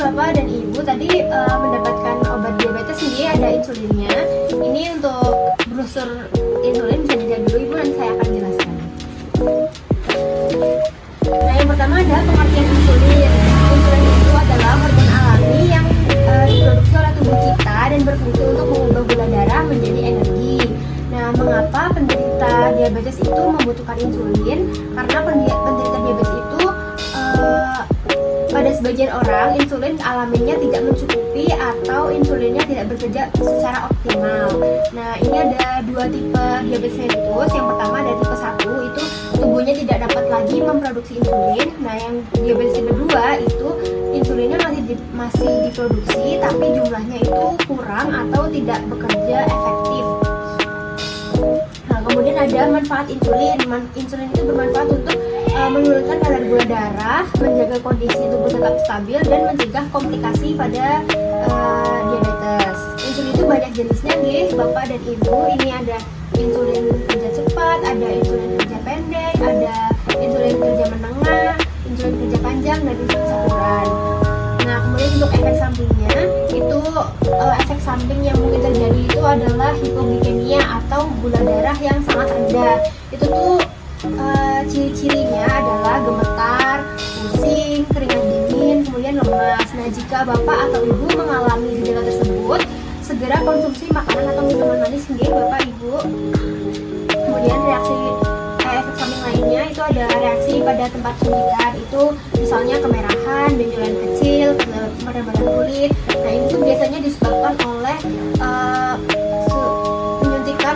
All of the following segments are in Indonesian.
Bapak dan Ibu tadi mendapatkan obat diabetes ini ada insulinnya. Ini untuk brosur insulin bisa dilihat dulu Ibu, nanti saya akan jelaskan. Nah, yang pertama ada pengertian insulin. Insulin itu adalah hormon alami yang diproduksi oleh tubuh kita dan berfungsi untuk mengubah gula darah menjadi energi. Nah, mengapa penderita diabetes itu membutuhkan insulin? Karena penderita diabetes itu pada sebagian orang insulin alaminya tidak mencukupi atau insulinnya tidak bekerja secara optimal. Nah, ini ada dua tipe diabetes mellitus. Yang pertama ada tipe 1, itu tubuhnya tidak dapat lagi memproduksi insulin. Nah, yang diabetes tipe 2 itu insulinnya masih diproduksi tapi jumlahnya itu kurang atau tidak bekerja efektif. Nah, kemudian ada manfaat insulin. Insulin itu bermanfaat untuk menurunkan kadar gula darah, menjaga kondisi tubuh tetap stabil, dan mencegah komplikasi pada diabetes. Insulin itu banyak jenisnya nih, Bapak dan Ibu. Ini ada insulin kerja cepat, ada insulin kerja pendek, ada insulin kerja menengah, insulin kerja panjang, dan insulin campuran. Nah, kemudian untuk efek sampingnya itu efek samping yang mungkin terjadi itu adalah hipoglikemia atau gula darah yang sangat rendah. Itu tuh ciri-cirinya adalah gemetar, pusing, keringat dingin, kemudian lemas. Nah, jika Bapak atau Ibu mengalami gejala tersebut, segera konsumsi makanan atau minuman manis nih Bapak Ibu. Kemudian efek samping lainnya itu ada reaksi pada tempat suntikan, itu misalnya kemerahan, benjolan kecil, kelembaran kulit. Nah, ini tuh biasanya disebabkan oleh penyuntikan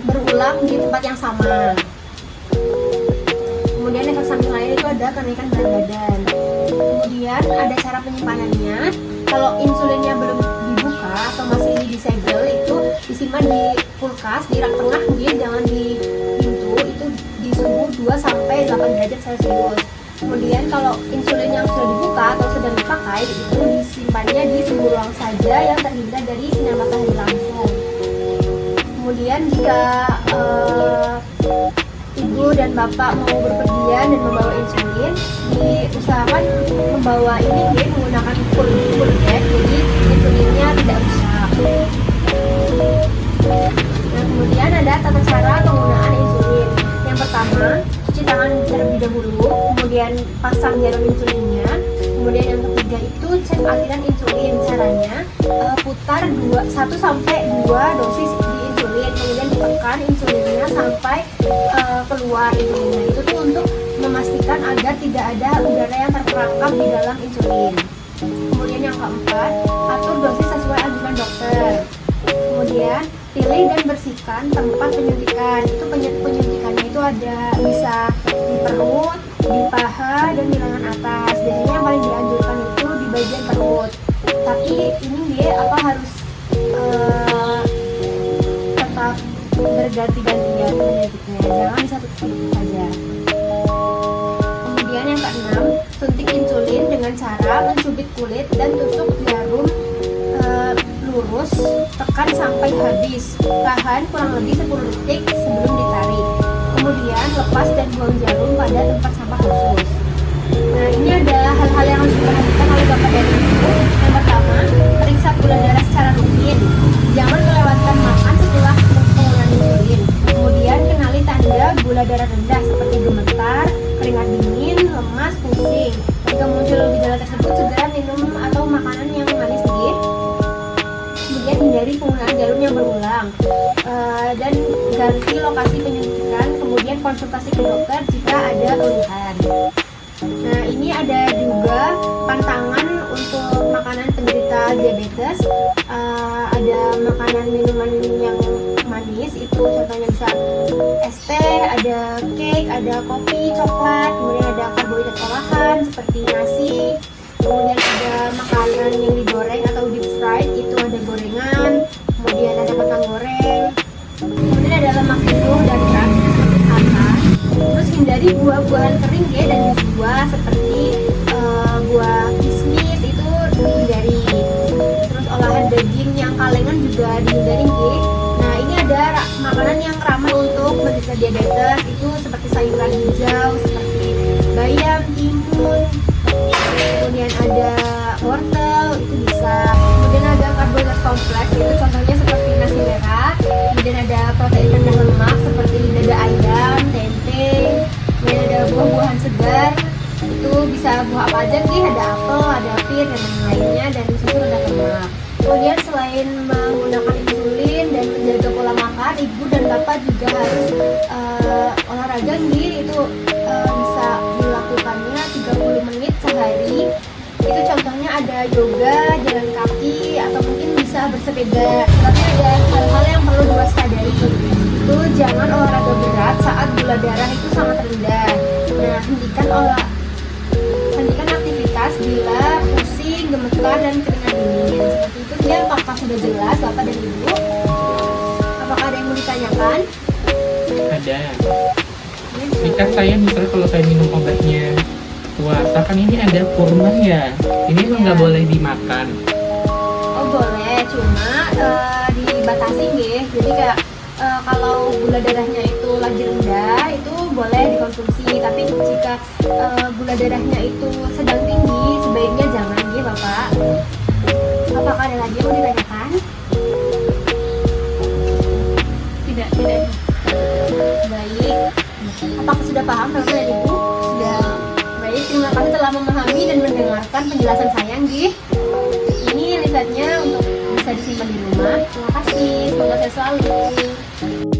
berulang di tempat yang sama. Kemudian efek samping lain itu ada kenaikan berat badan. Kemudian ada cara penyimpanannya. Kalau insulinnya belum dibuka atau masih disegel, itu disimpan di kulkas di rak tengah, kemudian jangan di pintu, itu di suhu 2-8 derajat Celcius. Kemudian kalau insulin yang sudah dibuka atau sedang dipakai, itu disimpannya di suhu ruang saja yang terhindar dari sinar matahari langsung. Kemudian jika Ibu dan Bapak mau berpergian dan membawa insulin, diusahakan membawa ini menggunakan full bag, jadi insulinnya tidak rusak. Nah, kemudian ada tata cara penggunaan insulin. Yang pertama, cuci tangan terlebih dahulu, kemudian pasang jarum insulinnya. Kemudian yang ketiga itu cek aliran insulin. Caranya putar 1-2 dosis di insulin, kemudian ditekan insulinnya sampai keluar insulinnya. Itu tuh untuk memastikan agar tidak ada udara yang terperangkap di dalam insulin. Kemudian yang keempat, atur dosis sesuai anjuran dokter. Kemudian pilih dan bersihkan tempat penyuntikan. Itu penyuntikannya itu ada bisa di perut, di paha, dan di lengan atas. Biasanya yang paling dianjurkan itu di bagian perut. Tapi ini dia harus tetap berganti-gantian penyuntiknya, jangan di satu titik saja. Kemudian yang keenam, suntik insulin dengan cara mencubit kulit dan tusuk jarum lurus, tekan sampai habis. Tahan kurang lebih 10 detik sebelum ditarik. Kemudian lepas dan buang jarum pada tempat sampah khusus. Nah, ini ada hal-hal yang harus diperhatikan oleh Bapak dan Ibu. Yang pertama, periksa gula darah secara rutin. Jangan melewatkan makan setelah penggunaan insulin. Kemudian kenali tanda gula darah rendah seperti gemetar, keringat dingin, lemas, pusing. Jika muncul gejala tersebut, segera minum atau makanan yang manis sedikit. Kemudian hindari penggunaan jarum yang berulang, dan ganti lokasi penyuntikan. Kemudian konsultasi ke dokter jika ada keluhan. Nah, ini ada juga pantangan untuk makanan penderita diabetes. Ada makanan minuman yang manis, itu contohnya bisa es teh, ada cake, ada kopi, coklat. Kemudian ada karbohidrat olahan seperti nasi. Kemudian ada makanan yang digoreng atau deep fried, itu ada gorengan. Kemudian ada kentang goreng. Kemudian ada lemak jenuh dan berat seperti santan. Terus hindari buah-buahan kering dan buah seperti buah kismis, itu dihindari. Terus olahan daging yang kalengan juga dihindari. Nah, ini ada makanan yang ramah untuk penderita diabetes, itu seperti sayuran hijau seperti bayam, timun. Kemudian ada juga harus olahraga nih, itu bisa dilakukannya 30 menit sehari. Itu contohnya ada yoga, jalan kaki, atau mungkin bisa bersepeda. Tapi ada hal-hal yang perlu diwaspadai. Itu jangan olahraga berat saat gula darah itu sangat rendah. Nah, hentikan aktivitas bila pusing, gemetar, dan keringat dingin. Seperti itu ya. Apakah sudah jelas Bapak dan Ibu? Apakah ada yang mau ditanyakan? Ada. Jika saya misalnya kalau saya minum obatnya puasa, kan ini ada kurma ya, ini emang nggak boleh dimakan? Oh boleh, cuma dibatasi nggih. Jadi kayak kalau gula darahnya itu lagi rendah, itu boleh dikonsumsi. Tapi jika gula darahnya itu sedang tinggi, sebaiknya jangan nggih Bapak. Apakah ada lagi yang mau ditanyakan? Tidak. Baik. Apakah sudah paham Bapak dan Ibu? Sudah. Baik, terima kasih telah memahami dan mendengarkan penjelasan saya nggih. Ini lihatnya untuk bisa disimpan di rumah. Terima kasih. Semoga sehat selalu.